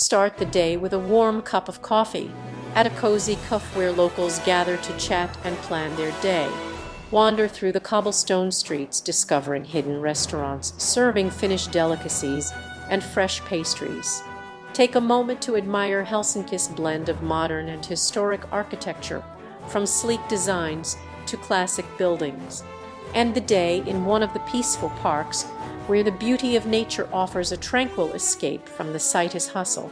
Start the day with a warm cup of coffee at a cozy cafe where locals gather to chat and plan their day. Wander through the cobblestone streets, discovering hidden restaurants serving Finnish delicacies and fresh pastries. Take a moment to admire Helsinki's blend of modern and historic architecture, from sleek designs to classic buildings. End the day in one of the peaceful parks where the beauty of nature offers a tranquil escape from the city's hustle.